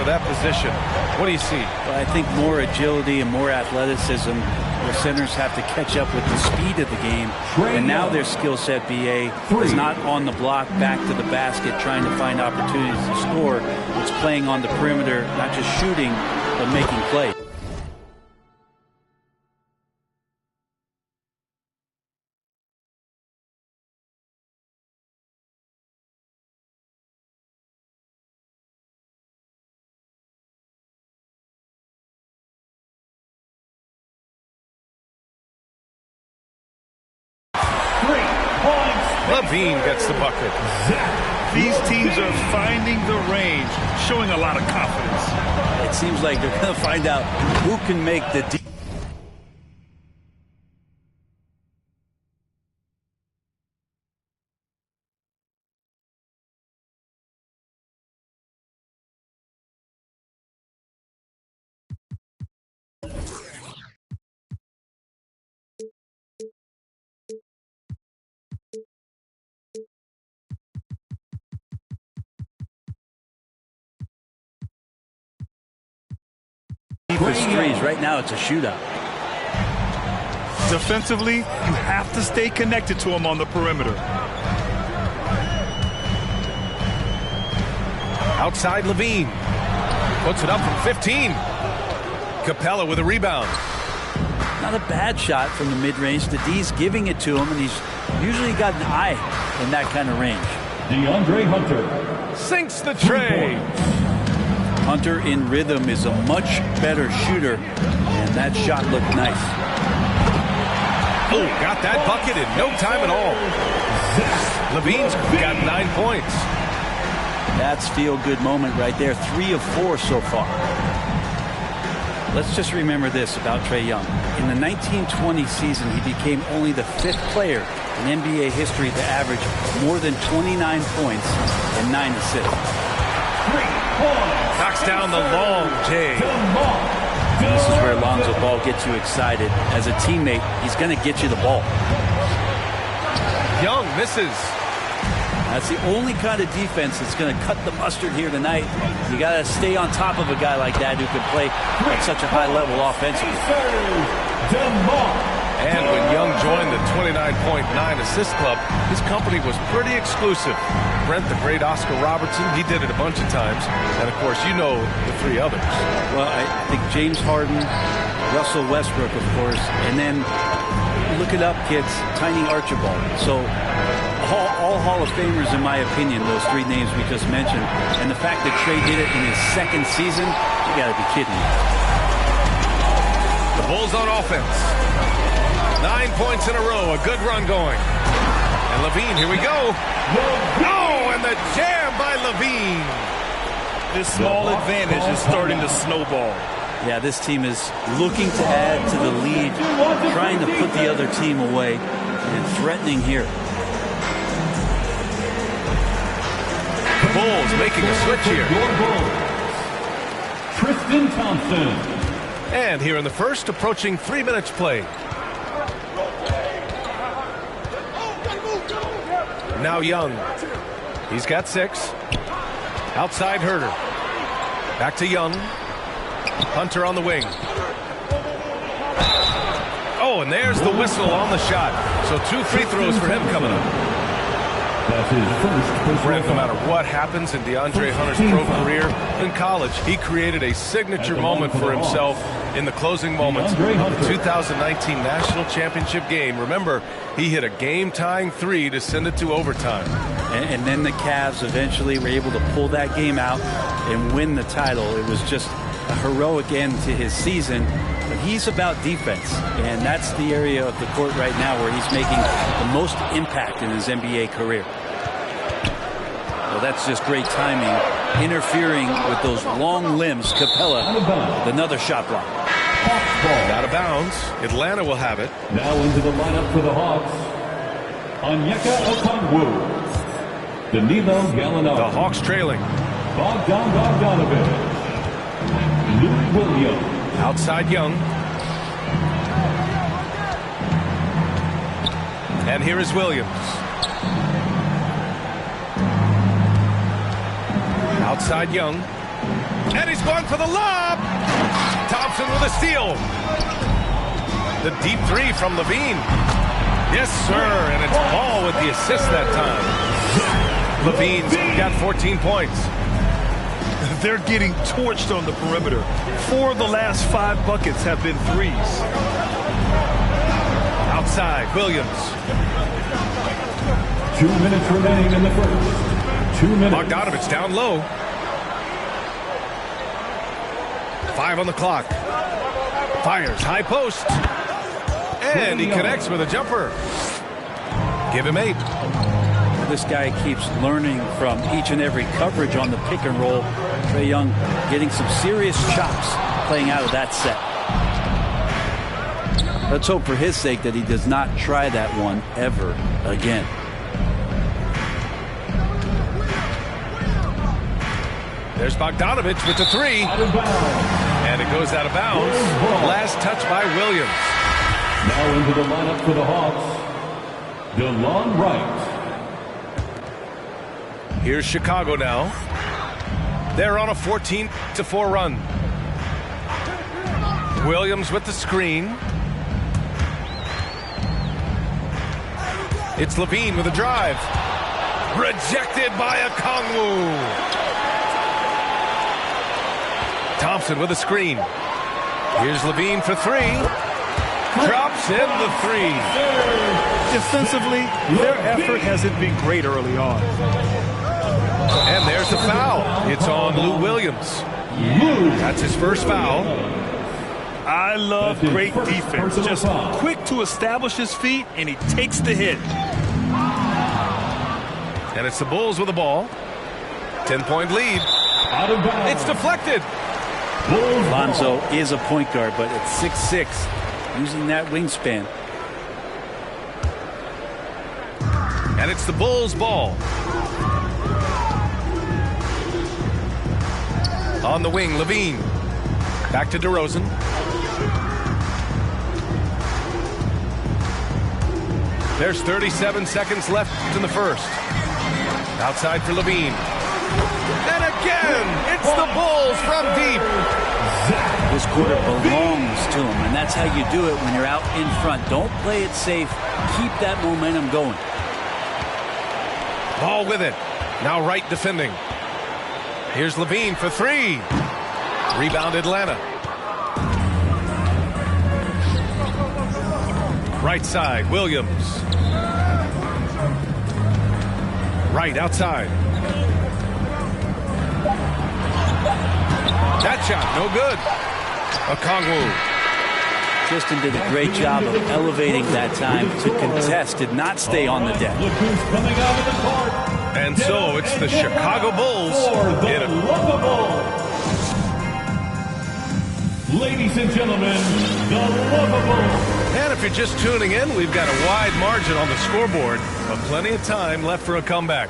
for that position. What do you see? Well, I think more agility and more athleticism. The centers have to catch up with the speed of the game. And now their skill set, BA, is not on the block, back to the basket, trying to find opportunities to score. It's playing on the perimeter, not just shooting, but making plays. LaVine gets the bucket. These teams are finding the range, showing a lot of confidence. It seems like they're going to find out who can make the deep. Deepest threes. Right now it's a shootout. Defensively, you have to stay connected to him on the perimeter. Outside LaVine. Puts it up from 15. Capella with a rebound. Not a bad shot from the mid-range. D's giving it to him, and he's usually got an eye in that kind of range. DeAndre Hunter sinks the tray. Hunter in rhythm is a much better shooter, and that shot looked nice. Oh, got that bucket in no time at all. LaVine's got 9 points. That's feel-good moment right there. 3 of 4 so far. Let's just remember this about Trae Young. In the 1920 season, he became only the 5th player in NBA history to average more than 29 points and 9 assists. Knocks down the long J. This is where Lonzo Ball gets you excited. As a teammate, he's going to get you the ball. Young misses. That's the only kind of defense that's going to cut the mustard here tonight. You got to stay on top of a guy like that who can play at such a high level offensively. And when Young joined the 29.9 assist club, his company was pretty exclusive. Brent, the great Oscar Robertson, he did it a bunch of times. And, of course, you know the 3 others. Well, I think James Harden, Russell Westbrook, of course, and then look it up, kids, Tiny Archibald. So all Hall of Famers, in my opinion, those 3 names we just mentioned. And the fact that Trae did it in his 2nd season, you got to be kidding me. The Bulls on offense. 9 points in a row, a good run going. And LaVine, here we go. Oh, and the jam by LaVine. This small advantage is starting to snowball. Yeah, this team is looking to add to the lead, trying to put the other team away, and threatening here. The Bulls making a switch here. Tristan Thompson. And here in the first, approaching 3 minutes played. Now Young. He's got 6. Outside Herter. Back to Young. Hunter on the wing. Oh, and there's the whistle on the shot. So 2 free throws for him coming up. That's his first Brent, no matter what happens in DeAndre Hunter's pro career, in college, he created a signature moment for himself in the closing moments of the 2019 National Championship game. Remember, he hit a game-tying 3 to send it to overtime. And then the Cavs eventually were able to pull that game out and win the title. It was just a heroic end to his season. But he's about defense, and that's the area of the court right now where he's making the most impact in his NBA career. Well, that's just great timing, interfering with those long limbs. Capella with another shot block. Out of bounds. Atlanta will have it. Now into the lineup for the Hawks. Onyeka Okongwu. Danilo Gallinari. The Hawks trailing. Bogdan Bogdanovic. Lou Williams. Outside Young. And here is Williams. Outside Young. And he's going for the lob. Thompson with a steal. The deep three from Levine. Yes, sir. And it's Ball with the assist that time. Levine's got 14 points. They're getting torched on the perimeter. 4 of the last 5 buckets have been threes. Outside, Williams. 2 minutes remaining in the first. 2 minutes. Bogdanovich down low. 5 on the clock. Fires, high post. And he connects with a jumper. Give him 8. This guy keeps learning from each and every coverage on the pick and roll. Trae Young getting some serious chops playing out of that set. Let's hope for his sake that he does not try that one ever again. There's Bogdanovich with the 3. And it goes out of bounds. Last touch by Williams. Now into the lineup for the Hawks, DeLon Wright. Here's Chicago now. They're on a 14-4 run. Williams with the screen. It's Levine with a drive. Rejected by Okongwu. Thompson with a screen. Here's Levine for 3. Drops in the 3. Defensively, their effort hasn't been great early on. And there's the foul. It's on Lou Williams. That's his first foul. I love great defense. Just quick to establish his feet, and he takes the hit. And it's the Bulls with the ball. 10-point lead. It's deflected. Lonzo is a point guard, but at 6'6", using that wingspan. And it's the Bulls' ball. On the wing, Levine. Back to DeRozan. There's 37 seconds left in the first. Outside for Levine. And again, it's the Bulls from deep. This quarter belongs to him, and that's how you do it when you're out in front. Don't play it safe. Keep that momentum going. Ball with it. Now Wright defending. Here's Levine for 3. Rebound Atlanta. Right side, Williams. Right outside. That shot, no good. Okongwu. Tristan did a great job of elevating that time to contest, did not stay on the deck. Look who's coming out of the court. And so it's the Chicago Bulls. The Lovable. Ladies and gentlemen, the Lovable. And if you're just tuning in, we've got a wide margin on the scoreboard, but plenty of time left for a comeback.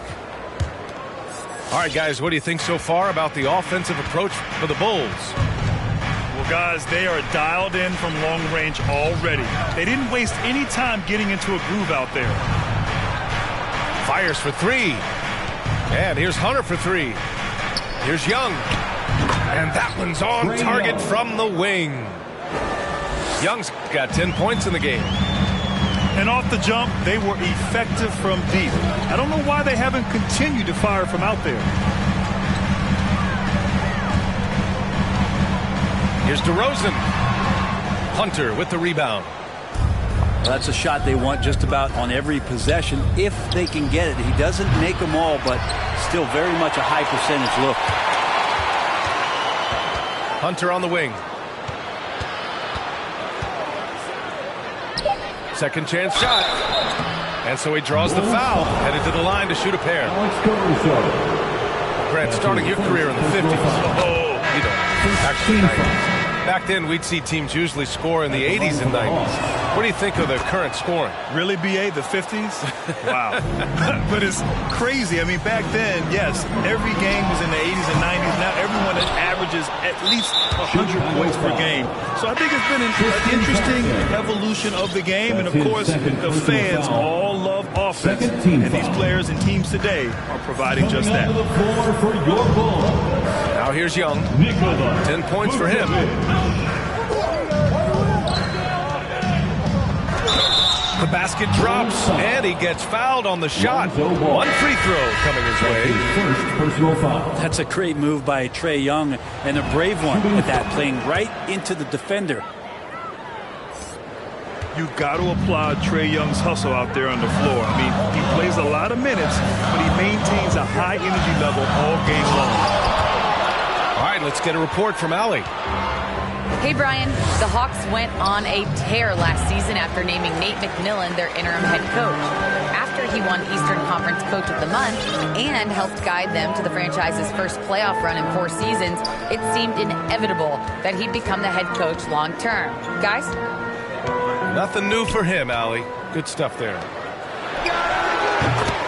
All right, guys, what do you think so far about the offensive approach for the Bulls? Well, guys, they are dialed in from long range already. They didn't waste any time getting into a groove out there. Fires for 3. And here's Hunter for 3. Here's Young. And that one's on target from the wing. Young's got 10 points in the game. And off the jump, they were effective from deep. I don't know why they haven't continued to fire from out there. Here's DeRozan. Hunter with the rebound. Well, that's a shot they want just about on every possession if they can get it. He doesn't make them all, but still very much a high percentage look. Hunter on the wing. Second chance shot. And so he draws the foul. Headed to the line to shoot a pair. Grant, starting your career in the 50s. Oh, you don't. Actually, 90s. Back then, we'd see teams usually score in the 80s and 90s. What do you think of the current scoring? Really, BA, the 50s? Wow. But it's crazy. I mean, back then, yes, every game was in the 80s and 90s. Now everyone averages at least 100 points per game. So I think it's been an interesting evolution of the game. And, of course, the fans all love offense. And these players and teams today are providing just that. Now here's Young. Nikola 10 points for him. The basket drops, and he gets fouled on the shot. One free throw coming his way. First personal foul. That's a great move by Trae Young, and a brave one at that, playing right into the defender. You got to applaud Trae Young's hustle out there on the floor. I mean, he plays a lot of minutes, but he maintains a high energy level all game long. All right, let's get a report from Allie. Hey, Brian. The Hawks went on a tear last season after naming Nate McMillan their interim head coach. After he won Eastern Conference Coach of the Month and helped guide them to the franchise's first playoff run in 4 seasons, it seemed inevitable that he'd become the head coach long term. Guys? Nothing new for him, Allie. Good stuff there.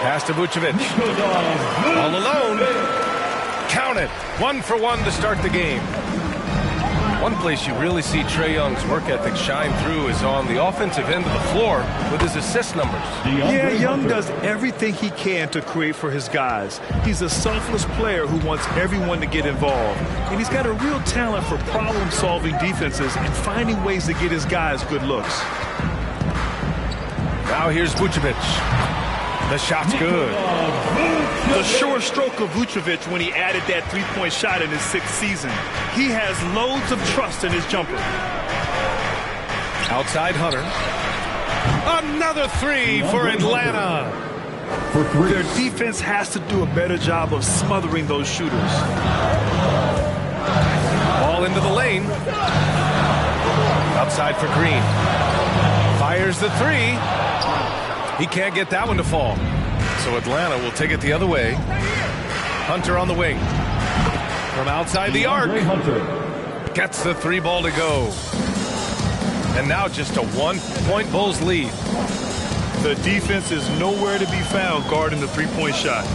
Pass to Vucevic. All alone. Count it. 1 for 1 to start the game. One place you really see Trae Young's work ethic shine through is on the offensive end of the floor with his assist numbers. Yeah, Young does everything he can to create for his guys. He's a selfless player who wants everyone to get involved. And he's got a real talent for problem-solving defenses and finding ways to get his guys good looks. Now here's Vucevic. The shot's good. The sure stroke of Vucevic when he added that three-point shot in his 6th season. He has loads of trust in his jumper. Outside Hunter. Another 3 for Atlanta. For 3. Their defense has to do a better job of smothering those shooters. Ball into the lane. Outside for Green. Fires the 3. He can't get that one to fall. So Atlanta will take it the other way. Hunter on the wing. From outside the arc. Gets the 3 ball to go. And now just a 1-point Bulls lead. The defense is nowhere to be found guarding the three-point shot.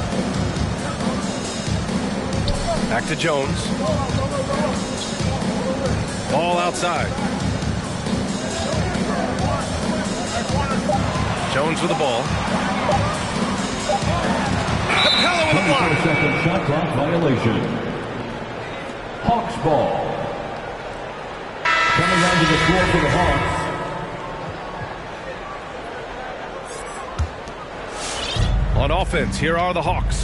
Back to Jones. Ball outside. Jones with the ball. Capella with the block. Second shot clock violation. Hawks ball. Coming onto the floor for the Hawks. On offense, here are the Hawks.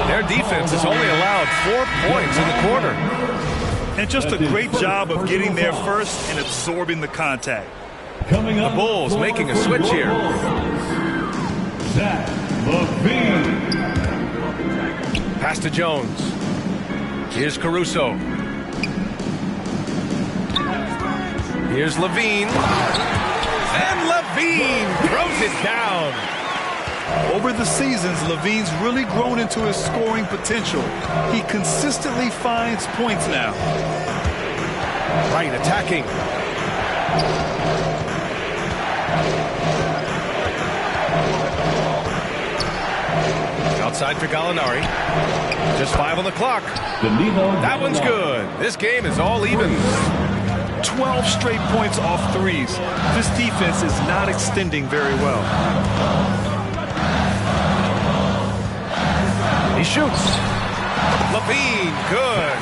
Their defense has only allowed 4 points in the quarter. And just a great job of getting there first and absorbing the contact. The Bulls making a switch here. Zach LaVine. Pass to Jones. Here's Caruso. Here's LaVine. And LaVine throws it down. Over the seasons, LaVine's really grown into his scoring potential. He consistently finds points now. Right, attacking. Outside for Gallinari. Just 5 on the clock. That one's good. This game is all even. 12 straight points off threes. This defense is not extending very well. He shoots. LaVine, good.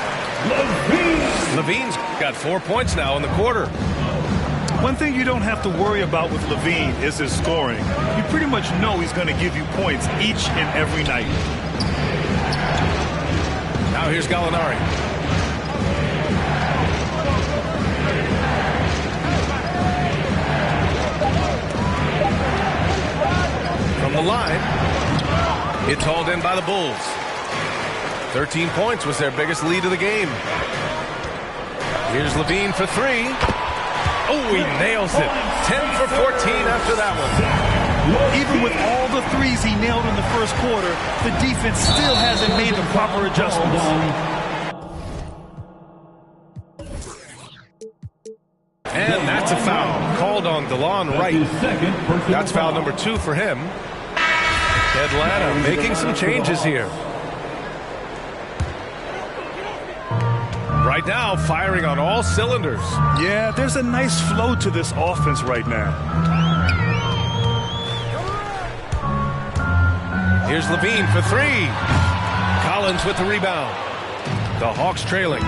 LaVine's got 4 points now in the quarter. One thing you don't have to worry about with LaVine is his scoring. You pretty much know he's going to give you points each and every night. Now here's Gallinari. From the line, it's hauled in by the Bulls. 13 points was their biggest lead of the game. Here's LaVine for 3. Oh, he nails it. 10 for 14 after that one. Even with all the threes he nailed in the first quarter, the defense still hasn't made the proper adjustments. And that's a foul called on DeLon Wright. That's foul number 2 for him. Atlanta making some changes here. Right now, firing on all cylinders. Yeah, there's a nice flow to this offense right now. Here's LaVine for 3. Collins with the rebound. The Hawks trailing.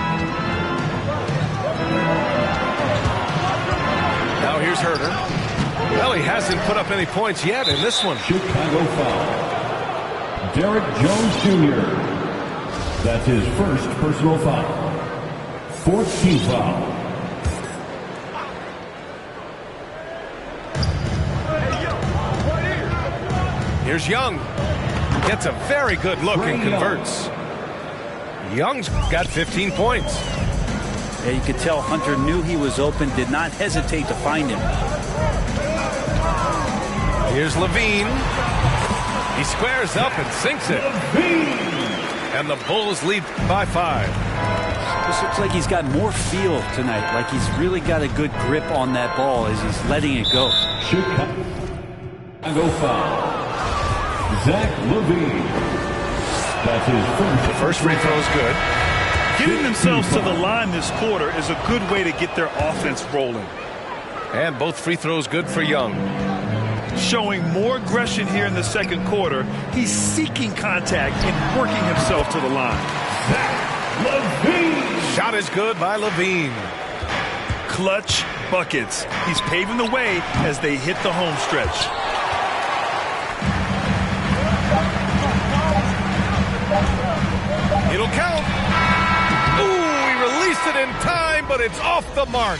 Now here's Herter. Well, he hasn't put up any points yet in this one. Chicago foul. Derek Jones Jr. That's his first personal foul. 14th foul. Here's Young. Gets a very good look and converts. Young's got 15 points. Yeah, you could tell Hunter knew he was open, did not hesitate to find him. Here's Levine. He squares up and sinks it. And the Bulls lead by 5. This looks like he's got more feel tonight, like he's really got a good grip on that ball as he's letting it go. Chicago foul. Zach Levine. That's his first free throw is good. Getting themselves to the line this quarter is a good way to get their offense rolling. And both free throws good for Young. Showing more aggression here in the second quarter. He's seeking contact and working himself to the line. Zach Levine. Shot is good by Levine. Clutch buckets. He's paving the way as they hit the home stretch. It'll count. Ooh, he released it in time, but it's off the mark.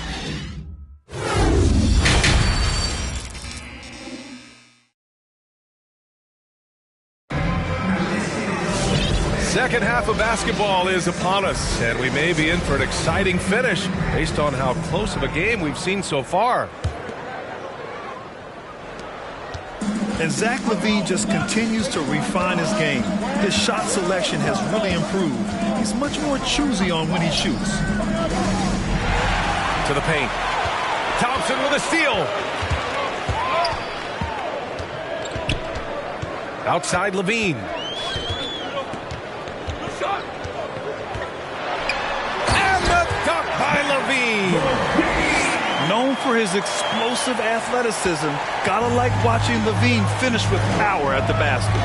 Second half of basketball is upon us, and we may be in for an exciting finish based on how close of a game we've seen so far. And Zach Levine just continues to refine his game. His shot selection has really improved. He's much more choosy on when he shoots. To the paint. Thompson with a steal. Outside Levine. And the dunk by Levine. Known for his explosive athleticism, gotta like watching Levine finish with power at the basket.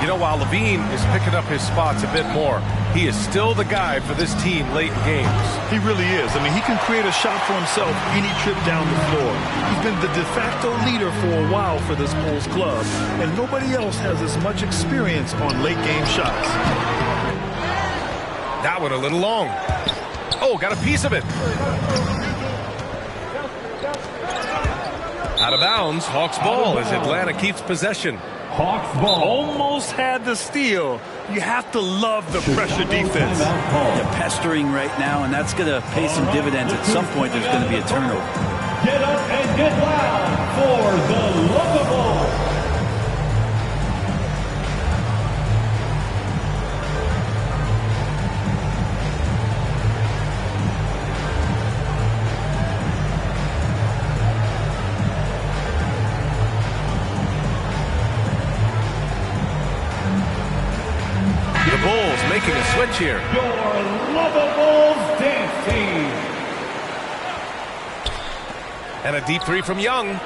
You know, while Levine is picking up his spots a bit more, he is still the guy for this team late in games. He really is. I mean, he can create a shot for himself any trip down the floor. He's been the de facto leader for a while for this Bulls club, and nobody else has as much experience on late game shots. That one a little long. Oh, got a piece of it. Out of bounds, Hawks ball as Atlanta keeps possession. Hawks ball. Almost had the steal. You have to love the pressure defense. They're pestering right now, and that's going to pay some dividends. At some point, there's going to be a turnover. Get up and get loud for the Locables. The Bulls making a switch here. Your Locables dance team. And a deep three from Young.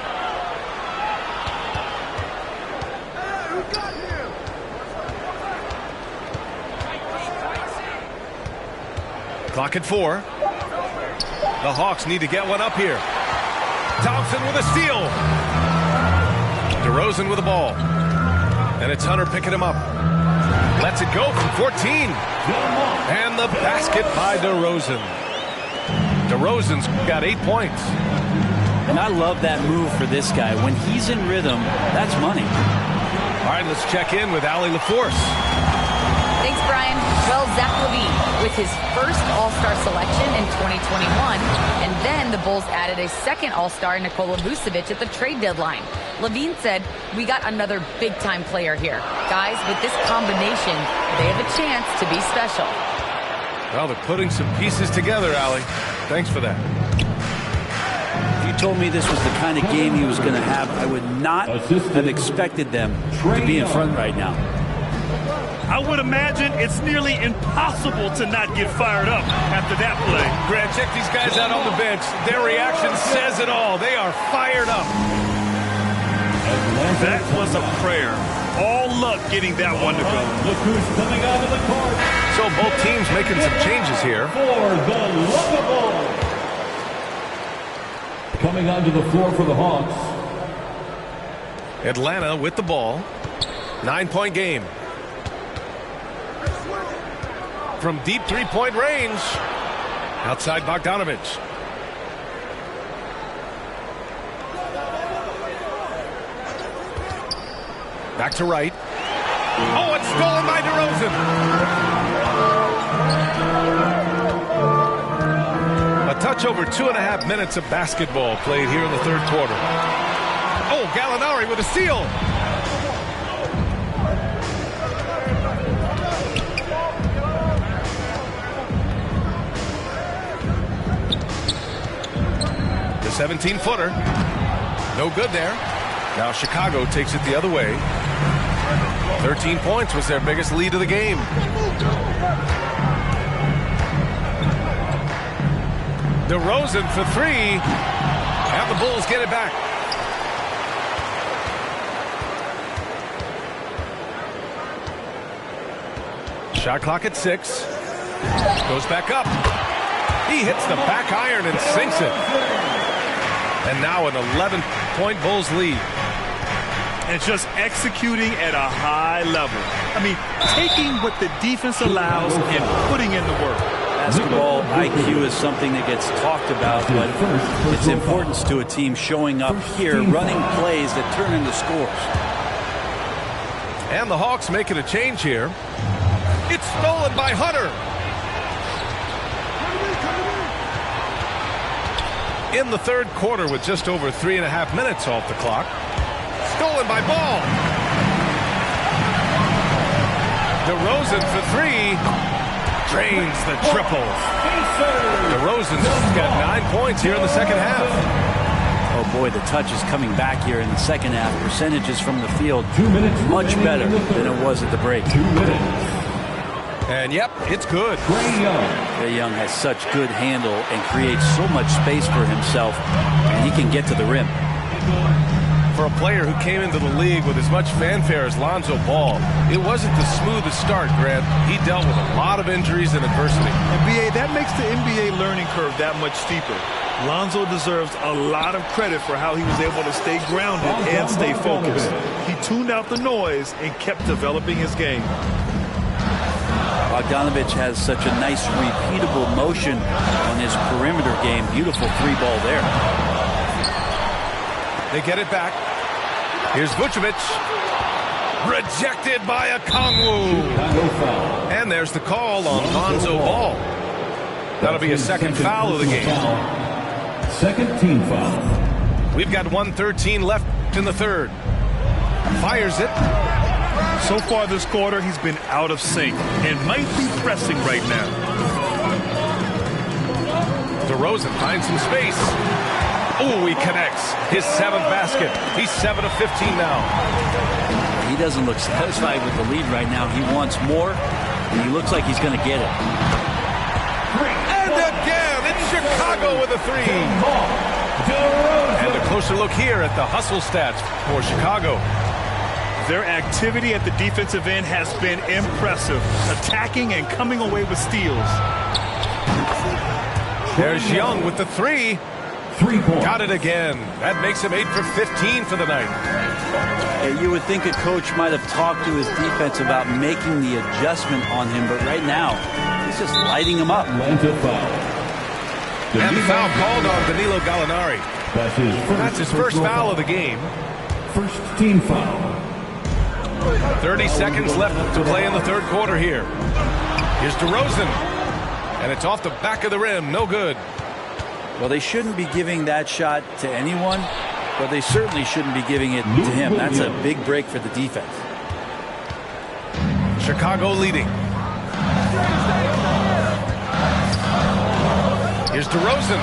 Clock at 4. The Hawks need to get one up here. Thompson with a steal. DeRozan with the ball. And it's Hunter picking him up. Lets it go from 14. And the basket by DeRozan. DeRozan's got 8 points. And I love that move for this guy. When he's in rhythm, that's money. All right, let's check in with Allie LaForce. Thanks, Brian. Well, Zach Levine with his first All-Star selection in 2021, and then the Bulls added a second All-Star, Nikola Vucevic, at the trade deadline. Levine said, "We got another big-time player here. Guys, with this combination, they have a chance to be special." Well, they're putting some pieces together, Allie. Thanks for that. If you told me this was the kind of game he was going to have, I would not have expected them to be in front right now. I would imagine it's nearly impossible to not get fired up after that play. Grant, check these guys out on the bench. Their reaction says it all. They are fired up. That was a prayer. All luck getting that one to go. Look who's coming out of the court. So so both teams making some changes here. For the Lockables. Coming onto the floor for the Hawks. Atlanta with the ball. 9-point game. From deep three-point range. Outside Bogdanovich. Back to Wright. Oh, it's stolen by DeRozan. A touch over 2.5 minutes of basketball played here in the third quarter. Oh, Gallinari with a steal. The 17-footer. No good there. Now Chicago takes it the other way. 13 points was their biggest lead of the game. DeRozan for three. And the Bulls get it back. Shot clock at 6. Goes back up. He hits the back iron and sinks it. And now an 11-point Bulls lead. And just executing at a high level. I mean, taking what the defense allows and putting in the work. Basketball IQ is something that gets talked about, but its importance to a team showing up here, running plays that turn into scores. And the Hawks making a change here. It's stolen by Hunter. In the third quarter with just over 3.5 minutes off the clock. Stolen by Ball. DeRozan for three. Drains the triple. DeRozan's got 9 points here in the second half. Oh boy, the touch is coming back here in the second half. Percentages from the field much better than it was at the break. 2 minutes. And yep, it's good. Trae Young has such good handle and creates so much space for himself, and he can get to the rim. For a player who came into the league with as much fanfare as Lonzo Ball, it wasn't the smoothest start, Grant. He dealt with a lot of injuries and adversity. And BA, that makes the NBA learning curve that much steeper. Lonzo deserves a lot of credit for how he was able to stay grounded and stay focused. He tuned out the noise and kept developing his game. Bogdanovich has such a nice repeatable motion on his perimeter game. Beautiful three ball there. They get it back. Here's Vucevic. Rejected by Okongwu. And there's the call on Lonzo Ball. That'll be a second foul of the game. Second team foul. We've got 1:13 left in the third. Fires it. So far this quarter, he's been out of sync and might be pressing right now. DeRozan finds some space. Oh, he connects. His 7th basket. He's 7 of 15 now. He doesn't look satisfied with the lead right now. He wants more, and he looks like he's going to get it. And again, it's Chicago with a three. And a closer look here at the hustle stats for Chicago. Their activity at the defensive end has been impressive, attacking and coming away with steals. There's Young with the three. 3 points. Got it again. That makes him 8 for 15 for the night. Yeah, you would think a coach might have talked to his defense about making the adjustment on him, but right now, he's just lighting him up. Atlanta foul. And the foul called on Danilo Gallinari. That's his first foul of the game. First team foul. 30 seconds left to play in the third quarter here. Here's DeRozan. And it's off the back of the rim. No good. Well, they shouldn't be giving that shot to anyone, but they certainly shouldn't be giving it to him. That's a big break for the defense. Chicago leading. Here's DeRozan.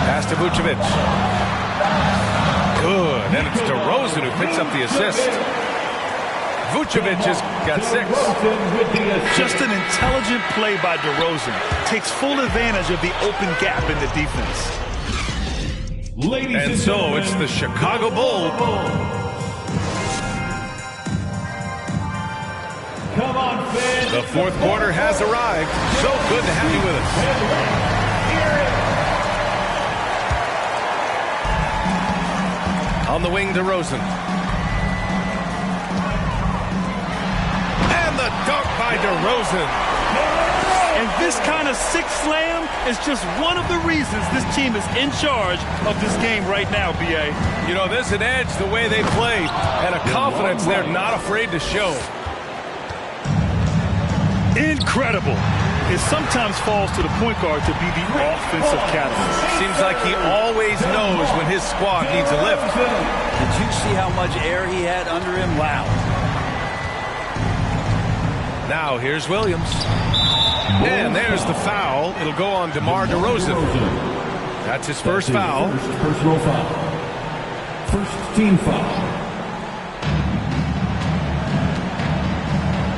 Pass to Vucevic. Good. And it's DeRozan who picks up the assist. Vucevic has got 6. Just an intelligent play by DeRozan. Takes full advantage of the open gap in the defense. And so it's the Chicago Bulls Come on, fans. The fourth quarter has arrived. So good to have you with us. On the wing, DeRozan. And the dunk by DeRozan. And this kind of six slam is just one of the reasons this team is in charge of this game right now, B.A. You know, there's an edge the way they play and a confidence they're not afraid to show. Incredible. It sometimes falls to the point guard to be the offensive catalyst. Seems like he always knows when his squad needs a lift. Did you see how much air he had under him? Wow. Now here's Williams. And there's the foul. It'll go on DeMar DeRozan. That's his first foul. First personal foul. First team foul.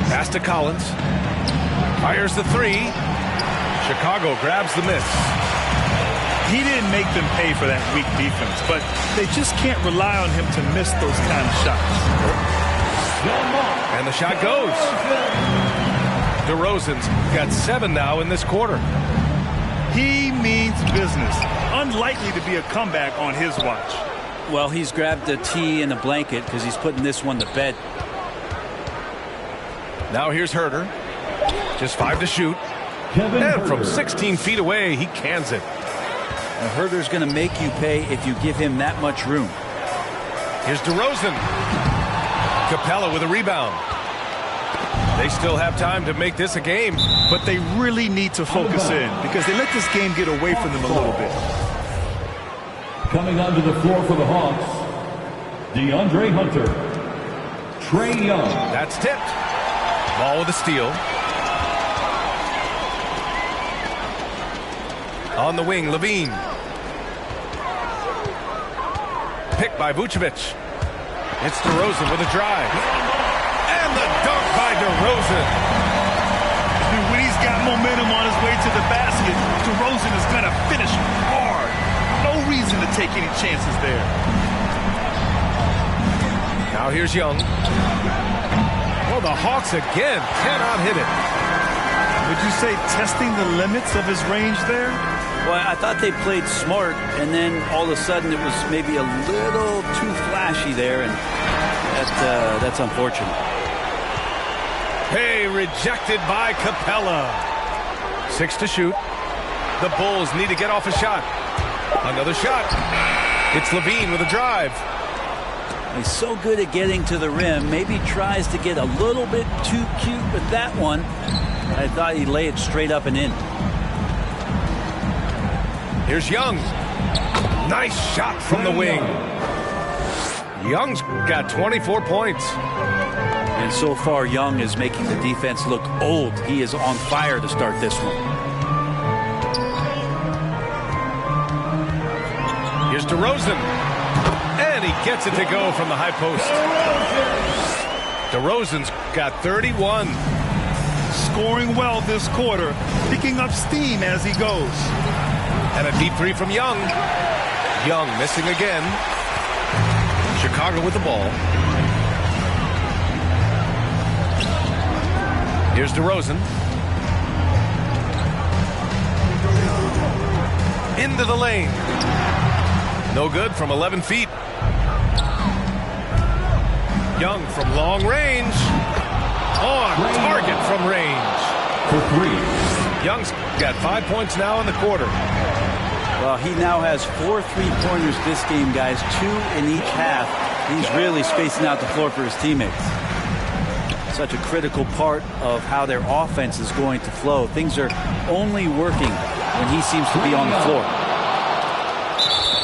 Pass to Collins. Fires the three. Chicago grabs the miss. He didn't make them pay for that weak defense, but they just can't rely on him to miss those kind of shots. And the shot goes. DeRozan's got 7 now in this quarter. He means business. Unlikely to be a comeback on his watch. Well, he's grabbed a tee and a blanket because he's putting this one to bed. Now here's Herter. Just 5 to shoot. And from 16 feet away, he cans it. Now, Herter's going to make you pay if you give him that much room. Here's DeRozan. Capella with a rebound. They still have time to make this a game. But they really need to focus in because they let this game get away from them a little bit. Coming onto the floor for the Hawks, DeAndre Hunter. Trae Young. That's tipped. Ball with a steal. On the wing, Levine. Picked by Vucevic. It's DeRozan with a drive. And the dunk by DeRozan. And when he's got momentum on his way to the basket, DeRozan is going to finish hard. No reason to take any chances there. Now here's Young. Well, the Hawks again cannot hit it. Would you say testing the limits of his range there? Well, I thought they played smart, and then all of a sudden it was maybe a little too flashy there, and that's unfortunate. Hey, rejected by Capella. 6 to shoot. The Bulls need to get off a shot. Another shot. It's Levine with a drive. He's so good at getting to the rim. Maybe tries to get a little bit too cute with that one. I thought he'd lay it straight up and in. Here's Young. Nice shot from the wing. Young's got 24 points. And so far, Young is making the defense look old. He is on fire to start this one. Here's DeRozan. And he gets it to go from the high post. DeRozan's got 31. Scoring well this quarter, picking up steam as he goes. And a deep three from Young. Young missing again. Chicago with the ball. Here's DeRozan. Into the lane. No good from 11 feet. Young from long range. On target from range. For 3. Young's got 5 points now in the quarter. Well, he now has 4 3-pointers this game, guys. 2 in each half. He's really spacing out the floor for his teammates. Such a critical part of how their offense is going to flow. Things are only working when he seems to be on the floor.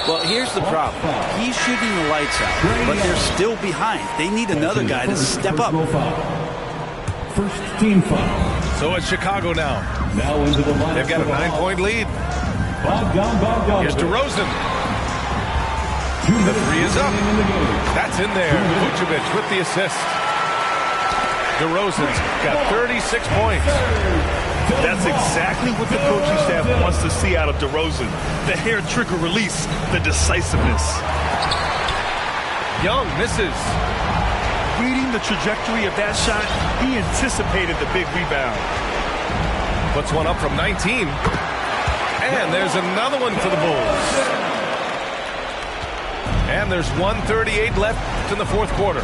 Well, here's the problem. He's shooting the lights out, but they're still behind. They need another guy to step up. First team foul. So it's Chicago now. Now into the lineup. They've got a 9-point lead. Here's DeRozan. The three is up. That's in there. Vucevic with the assist. DeRozan's got 36 points. That's exactly what the coaching staff wants to see out of DeRozan. The hair trigger release, the decisiveness. Young misses. reading the trajectory of that shot, he anticipated the big rebound. Puts one up from 19. And there's another one for the Bulls. And there's 1:38 left in the fourth quarter.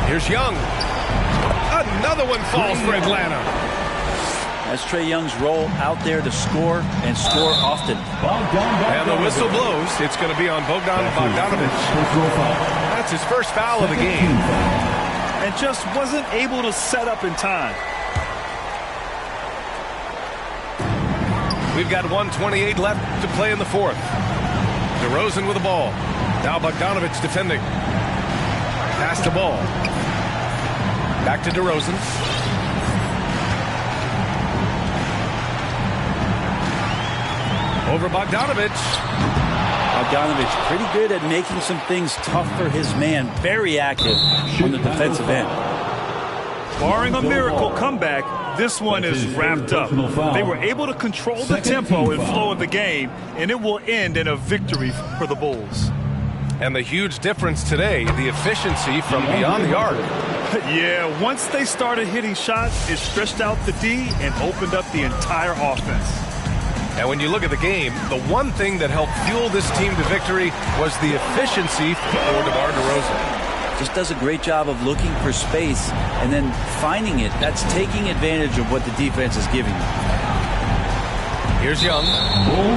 Here's Young. Another one falls for Atlanta. As Trae Young's role out there to score and score often. And the whistle blows. It's going to be on Bogdan Bogdanovic. That's his first foul of the game. And just wasn't able to set up in time. We've got 1:28 left to play in the fourth. DeRozan with the ball. Now Bogdanovic defending. Pass the ball. Back to DeRozan. Over Bogdanovic. Bogdanovic pretty good at making some things tough for his man. Very active on the defensive end. Barring a miracle comeback, this one is wrapped up. They were able to control the tempo and flow of the game, and it will end in a victory for the Bulls. And the huge difference today, the efficiency from beyond the arc. Yeah, once they started hitting shots, it stretched out the D and opened up the entire offense. And when you look at the game, the one thing that helped fuel this team to victory was the efficiency for DeMar DeRozan. Just does a great job of looking for space and then finding it. That's taking advantage of what the defense is giving you. Here's Young,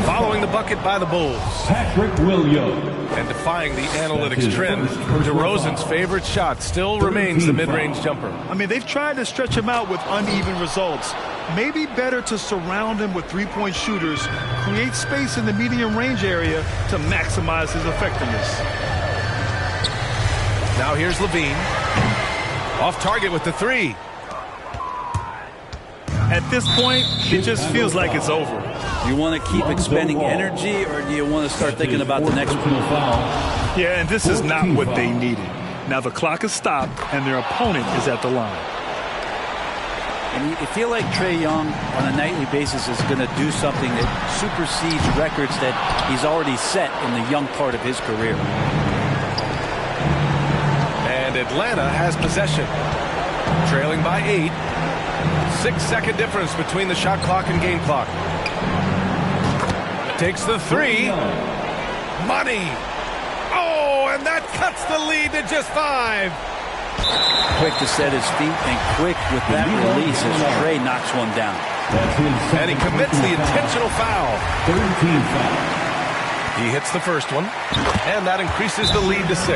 following the bucket by the Bulls. Patrick Williams. And defying the analytics trend, DeRozan's favorite shot still remains the mid-range jumper. I mean, they've tried to stretch him out with uneven results. Maybe better to surround him with three-point shooters, create space in the medium range area to maximize his effectiveness. Now here's Levine. Off target with the three. At this point, it just feels like it's over. You want to keep expending energy, or do you want to start thinking about the next one? Yeah, and this is not what they needed. Now the clock is stopped, and their opponent is at the line. And you feel like Trae Young on a nightly basis is going to do something that supersedes records that he's already set in the young part of his career. And Atlanta has possession. Trailing by 8. 6-second difference between the shot clock and game clock. Takes the three. Money. Oh, and that cuts the lead to just 5. Quick to set his feet and quick with that release as Trae knocks one down. And he commits the intentional foul. 13 foul. He hits the first one, and that increases the lead to 6.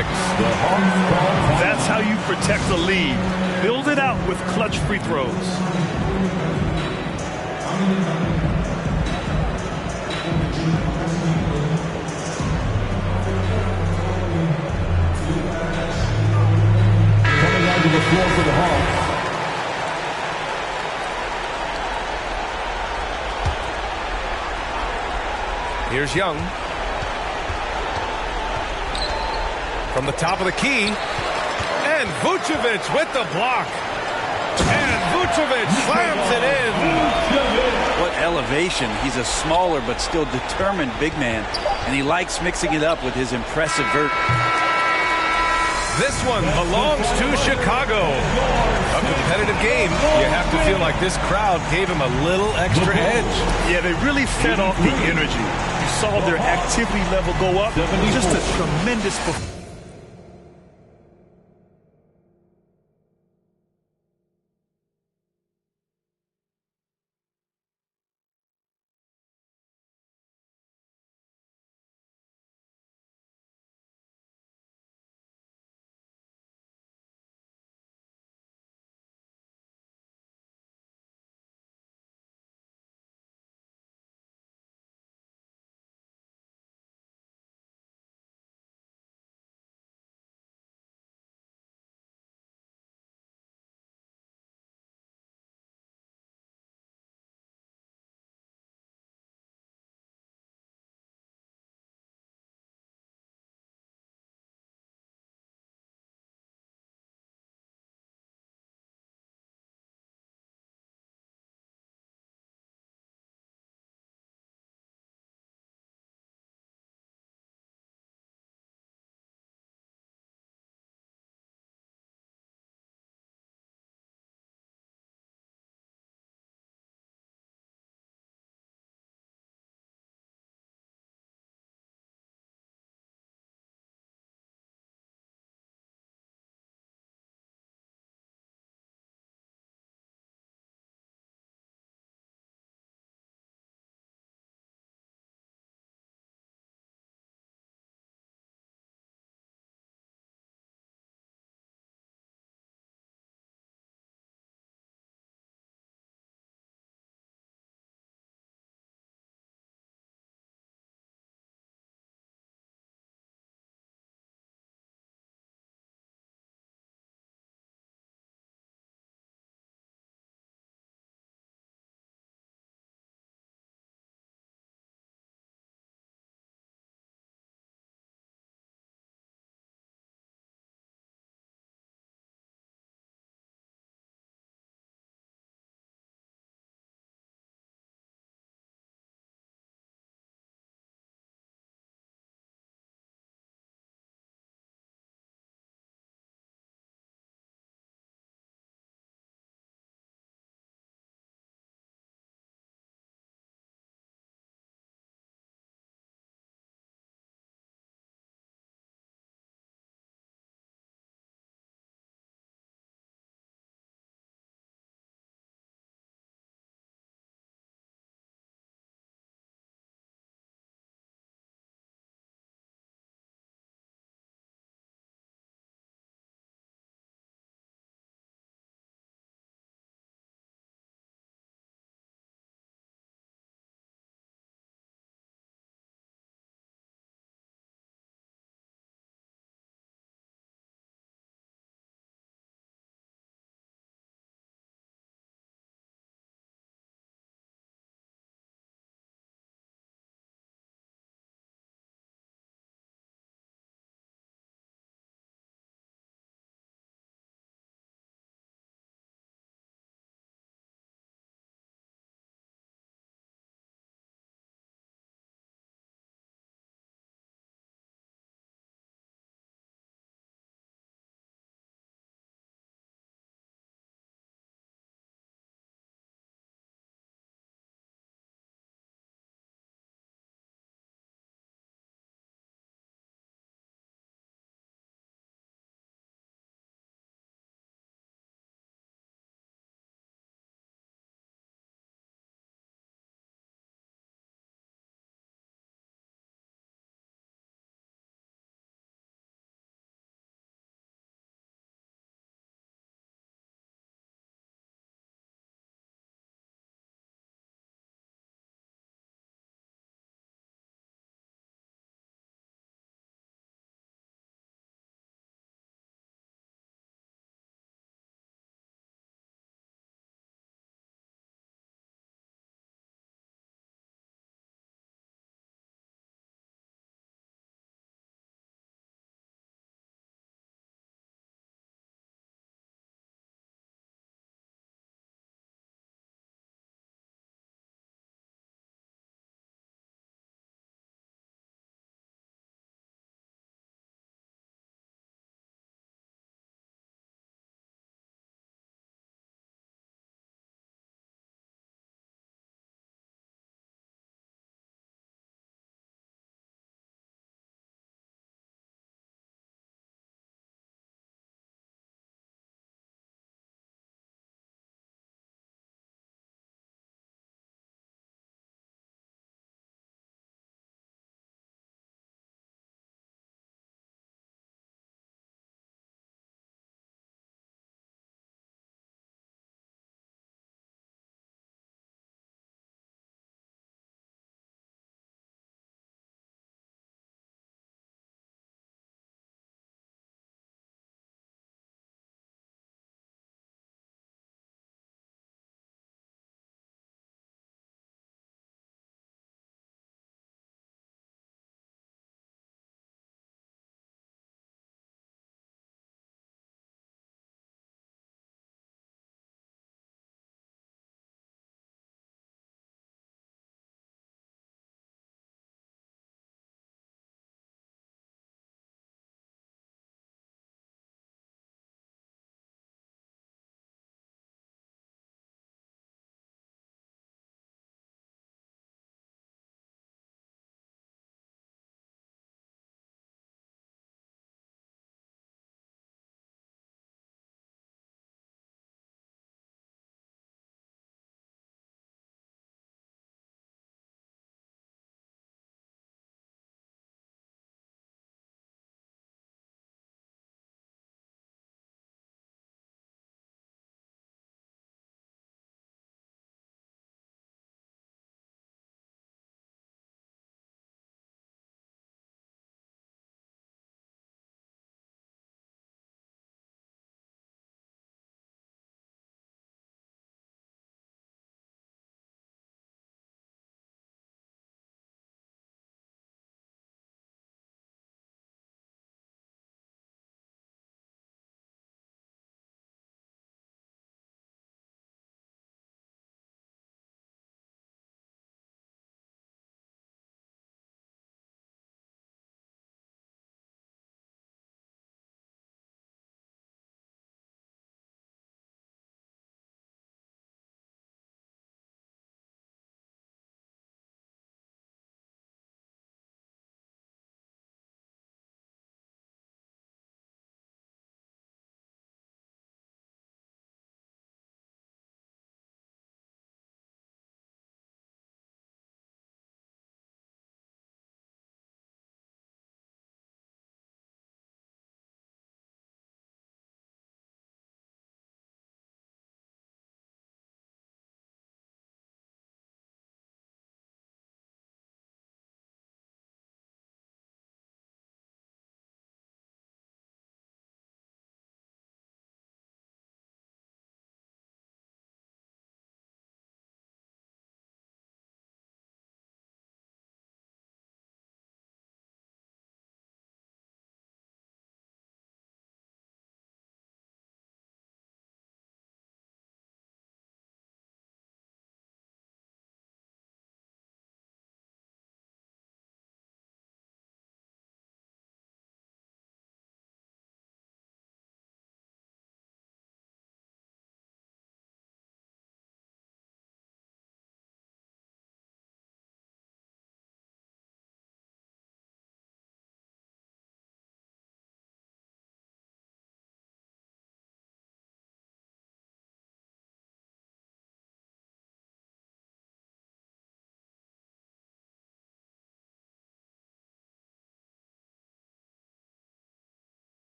That's how you protect the lead. Build it out with clutch free throws. Coming onto the floor for the Hawks. Here's Young. From the top of the key. And Vucevic with the block. And Vucevic slams it in. What elevation. He's a smaller but still determined big man. And he likes mixing it up with his impressive vert. This one belongs to Chicago. A competitive game. You have to feel like this crowd gave him a little extra edge. Yeah, they really fed off the energy. You saw their activity level go up. Just a tremendous performance.